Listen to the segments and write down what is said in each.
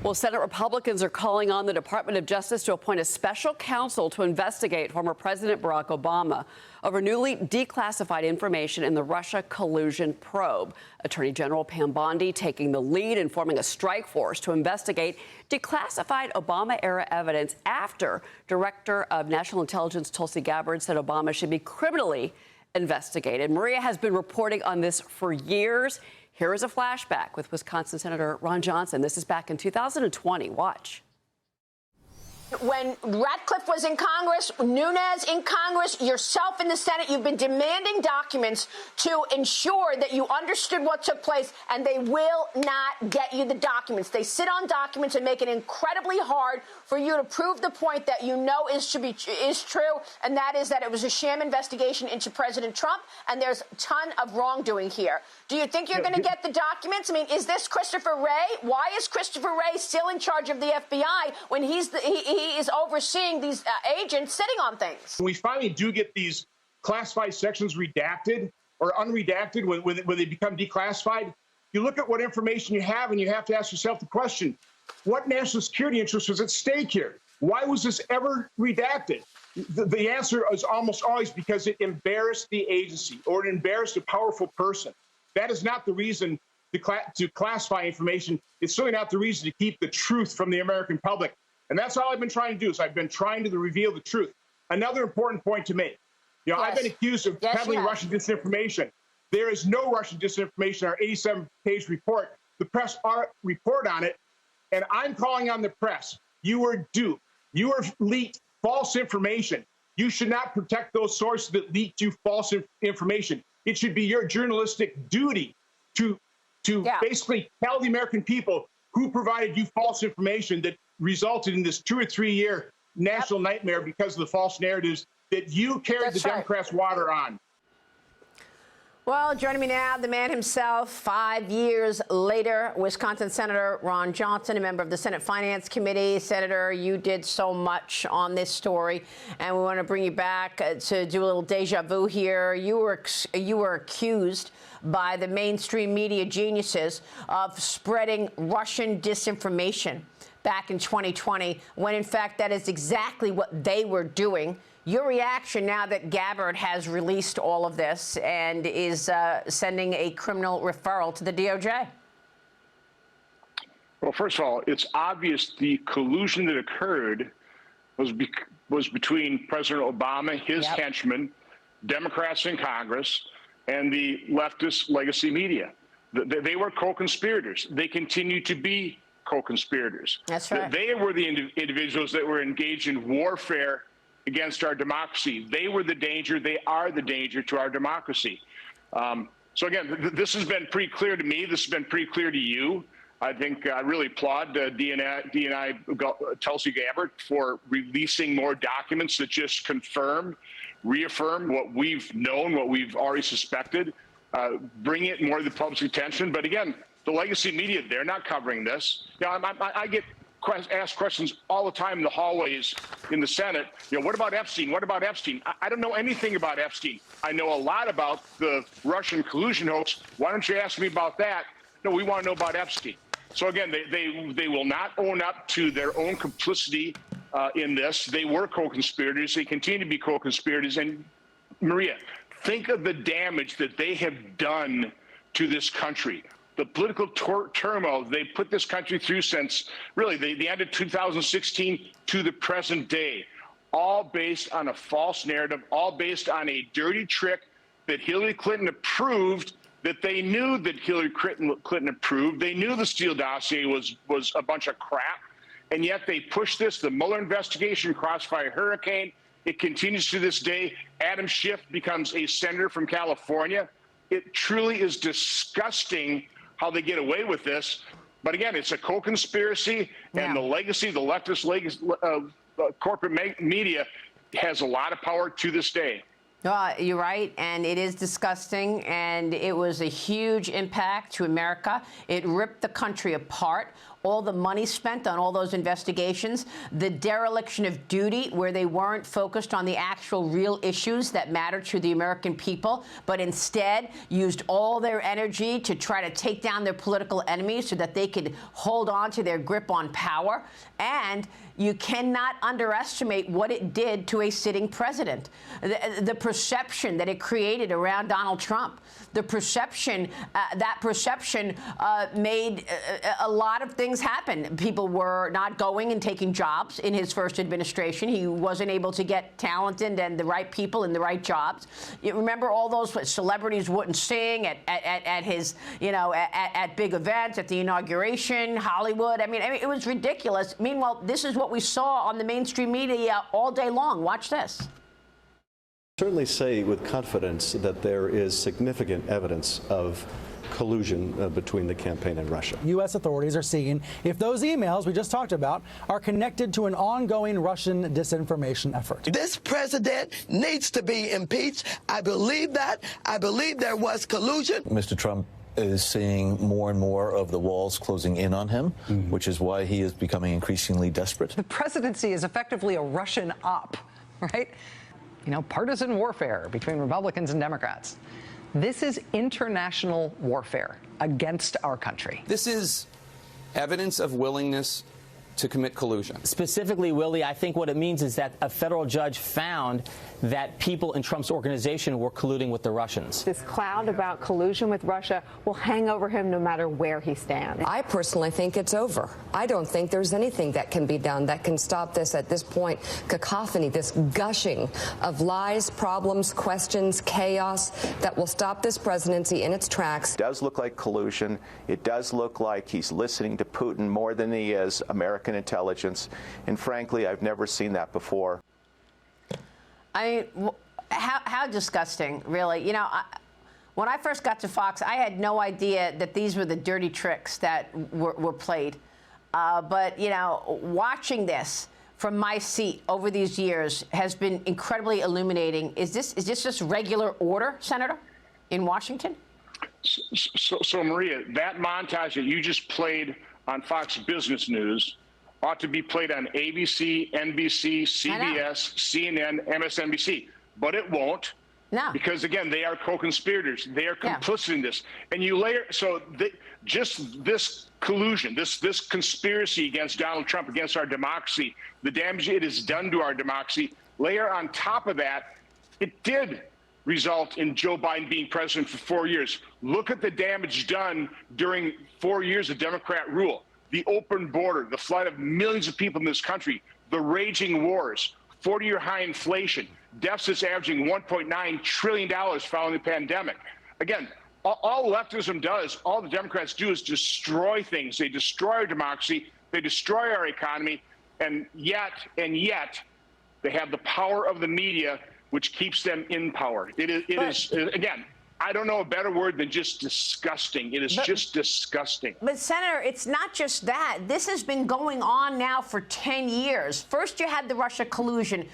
Well, Senate Republicans are calling on the Department of Justice to appoint a special counsel to investigate former President Barack Obama over newly declassified information in the Russia collusion probe. Attorney General Pam Bondi taking the lead in forming a strike force to investigate declassified Obama-era evidence after Director of National Intelligence Tulsi Gabbard said Obama should be criminally investigated. Maria has been reporting on this for years. Here is a flashback with Wisconsin Senator Ron Johnson. This is back in 2020. Watch. When Ratcliffe was in Congress, Nunes in Congress, yourself in the Senate, you've been demanding documents to ensure that you understood what took place, and they will not get you the documents. They sit on documents and make it incredibly hard for you to prove the point that you know is true, and that is that it was a sham investigation into President Trump, and there's a ton of wrongdoing here. Do you think you're going to get the documents? I mean, is this Christopher Wray? Why is Christopher Wray still in charge of the FBI when he is overseeing these agents sitting on things? When we finally do get these classified sections redacted or unredacted, when they become declassified, you look at what information you have and you have to ask yourself the question, what national security interest was at stake here? Why was this ever redacted? The answer is almost always because it embarrassed the agency or it embarrassed a powerful person. That is not the reason to classify information. It's certainly not the reason to keep the truth from the American public. And that's all I've been trying to do, is I've been trying to reveal the truth. Another important point to make. Yes. I've been accused of peddling Russian disinformation. There is no Russian disinformation in our 87-page report. The press report on it, and I'm calling on the press. You were duped. You were leaked false information. You should not protect those sources that leaked you false information. It should be your journalistic duty to basically tell the American people who provided you false information that resulted in this 2 or 3 year national nightmare because of the false narratives that you carried the Democrats' water on. Well, joining me now, the man himself, 5 years later, Wisconsin Senator Ron Johnson, a member of the Senate Finance Committee. Senator, you did so much on this story, and we want to bring you back to do a little deja vu here. You were accused by the mainstream media geniuses of spreading Russian disinformation back in 2020, when in fact that is exactly what they were doing. Your reaction now that Gabbard has released all of this and is sending a criminal referral to the DOJ? Well, first of all, it's obvious the collusion that occurred was between President Obama, his henchmen, Democrats in Congress, and the leftist legacy media. They were co-conspirators. They continue to be co-conspirators. That's right. They were the individuals that were engaged in warfare against our democracy. They were the danger. They are the danger to our democracy. So again, this has been pretty clear to me. This has been pretty clear to you. I think I really applaud DNI Tulsi Gabbard for releasing more documents that just reaffirm what we've known, what we've already suspected, bring it more to the public's attention. But again, the legacy media, they're not covering this. I get asked questions all the time in the hallways in the Senate. What about Epstein? What about Epstein? I don't know anything about Epstein. I know a lot about the Russian collusion hoax. Why don't you ask me about that? No, we want to know about Epstein. So again, they will not own up to their own complicity in this. They were co-conspirators. They continue to be co-conspirators. And Maria, think of the damage that they have done to this country. The political turmoil they put this country through since really the end of 2016 to the present day, all based on a false narrative, all based on a dirty trick that Hillary Clinton approved, that they knew that Hillary Clinton approved. They knew the Steele dossier was a bunch of crap, and yet they pushed this. The Mueller investigation, Crossfire Hurricane, it continues to this day. Adam Schiff becomes a senator from California. It truly is disgusting how they get away with this. But again, it's a co-conspiracy, and the legacy, the leftist corporate media has a lot of power to this day. You're right, and it is disgusting, and it was a huge impact to America. It ripped the country apart. all the money spent on all those investigations, the dereliction of duty where they weren't focused on the actual real issues that matter to the American people, but instead used all their energy to try to take down their political enemies so that they could hold on to their grip on power. And you cannot underestimate what it did to a sitting president. The perception that it created around Donald Trump, the perception, that perception made a lot of things happen. People were not going and taking jobs in his first administration. He wasn't able to get talented and the right people in the right jobs. You remember all those celebrities wouldn't sing at his, at big events, at the inauguration, Hollywood. I mean, it was ridiculous. Meanwhile, this is what we saw on the mainstream media all day long. Watch this. Certainly say with confidence that there is significant evidence of collusion between the campaign and Russia. U.S. authorities are seeing if those emails we just talked about are connected to an ongoing Russian disinformation effort. This president needs to be impeached. I believe that. I believe there was collusion. Mr. Trump is seeing more and more of the walls closing in on him, which is why he is becoming increasingly desperate. The presidency is effectively a Russian op, right? Partisan warfare between Republicans and Democrats. This is international warfare against our country. This is evidence of willingness to commit collusion. Specifically, Willie, I think what it means is that a federal judge found that people in Trump's organization were colluding with the Russians. This cloud about collusion with Russia will hang over him no matter where he stands. I personally think it's over. I don't think there's anything that can be done that can stop this at this point. Cacophony, this gushing of lies, problems, questions, chaos that will stop this presidency in its tracks. It does look like collusion. It does look like he's listening to Putin more than he is American intelligence. And frankly, I've never seen that before. I mean, how disgusting, really. When I first got to Fox, I had no idea that these were the dirty tricks that were played. But, watching this from my seat over these years has been incredibly illuminating. Is this just regular order, Senator, in Washington? So Maria, that montage that you just played on Fox Business News ought to be played on ABC, NBC, CBS, CNN, MSNBC, but it won't. No. Because, again, they are co-conspirators. They are complicit in this. And you layer, just this collusion, this conspiracy against Donald Trump, against our democracy, the damage it has done to our democracy, layer on top of that, it did result in Joe Biden being president for 4 years. Look at the damage done during 4 years of Democrat rule. The open border, the flight of millions of people in this country, the raging wars, 40-year high inflation, deficits averaging $1.9 trillion following the pandemic. Again, all leftism does, all the Democrats do is destroy things. They destroy our democracy, they destroy our economy, and yet they have the power of the media, which keeps them in power. It is again, I don't know a better word than just disgusting. It is just disgusting. But, Senator, it's not just that. This has been going on now for 10 years. First, you had the Russia collusion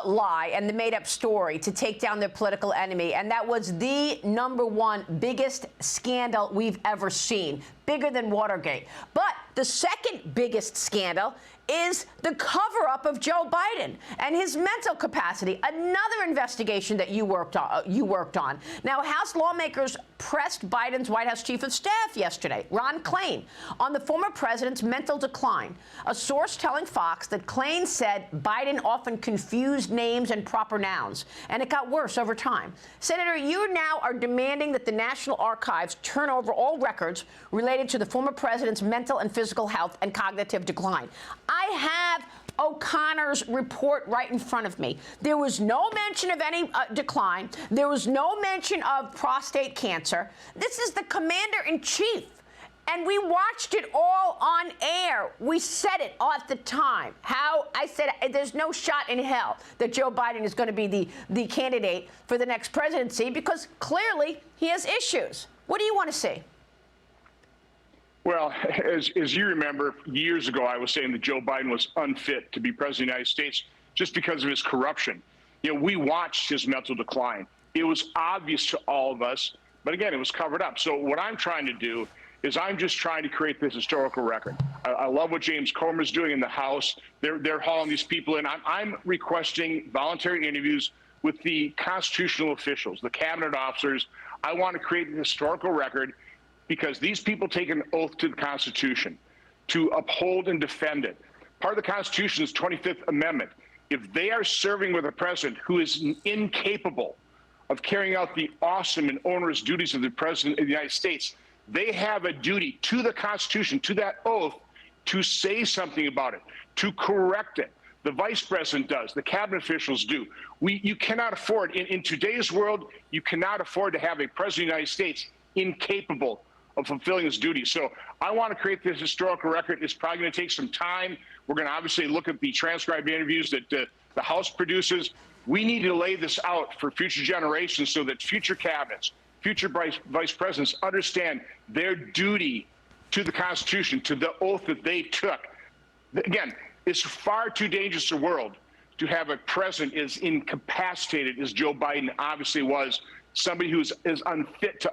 lie and the made-up story to take down their political enemy, and that was the #1 biggest scandal we've ever seen, bigger than Watergate. But the second biggest scandal is the cover-up of Joe Biden and his mental capacity, another investigation that you worked on. Now, House lawmakers pressed Biden's White House chief of staff yesterday, Ron Klain, on the former president's mental decline. A source telling Fox that Klain said Biden often confused names and proper nouns, and it got worse over time. Senator, you now are demanding that the National Archives turn over all records related to the former president's mental and physical health and cognitive decline. I have O'Connor's report right in front of me. There was no mention of any decline. There was no mention of prostate cancer. This is the commander-in-chief. And we watched it all on air. We said it at the time. I said there's no shot in hell that Joe Biden is going to be the candidate for the next presidency because clearly he has issues. What do you want to see? Well, as you remember, years ago, I was saying that Joe Biden was unfit to be president of the United States just because of his corruption. We watched his mental decline. It was obvious to all of us, but again, it was covered up. So what I'm trying to do is I'm just trying to create this historical record. I love what James Comer's doing in the House. They're hauling these people in. I'm requesting voluntary interviews with the constitutional officials, the cabinet officers. I want to create a historical record because these people take an oath to the Constitution to uphold and defend it. Part of the Constitution's 25th Amendment. If they are serving with a president who is incapable of carrying out the awesome and onerous duties of the president of the United States, they have a duty to the Constitution, to that oath, to say something about it, to correct it. The vice president does. The cabinet officials do. You cannot afford, in today's world, you cannot afford to have a president of the United States incapable of fulfilling his duties. So I want to create this historical record. It's probably going to take some time. We're going to obviously look at the transcribed interviews that the House produces. We need to lay this out for future generations so that future cabinets, future vice presidents understand their duty to the Constitution, to the oath that they took. Again, it's far too dangerous a world to have a president as incapacitated as Joe Biden obviously was, somebody who is as unfit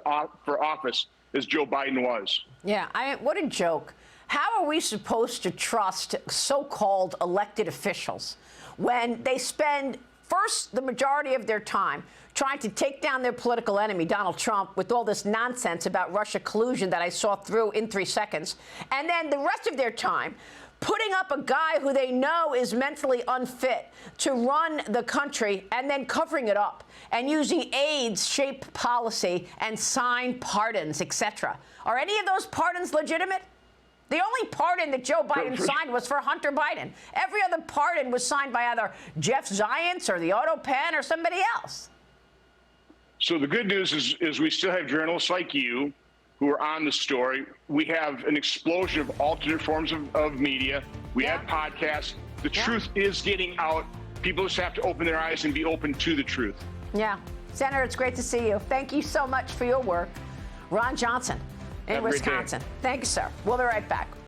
for office as Joe Biden was. Yeah, what a joke. How are we supposed to trust so-called elected officials when they spend first the majority of their time trying to take down their political enemy, Donald Trump, with all this nonsense about Russia collusion that I saw through in 3 seconds, and then the rest of their time putting up a guy who they know is mentally unfit to run the country and then covering it up and using AIDS-shaped policy and sign pardons, etc. Are any of those pardons legitimate? The only pardon that Joe Biden signed was for Hunter Biden. Every other pardon was signed by either Jeff Zients or the Auto Pen or somebody else. So the good news is we still have journalists like you who are on the story. We have an explosion of alternate forms of media. We have podcasts. The truth is getting out. People just have to open their eyes and be open to the truth. Yeah. Senator, it's great to see you. Thank you so much for your work. Ron Johnson in Wisconsin. Thank you, sir. We'll be right back.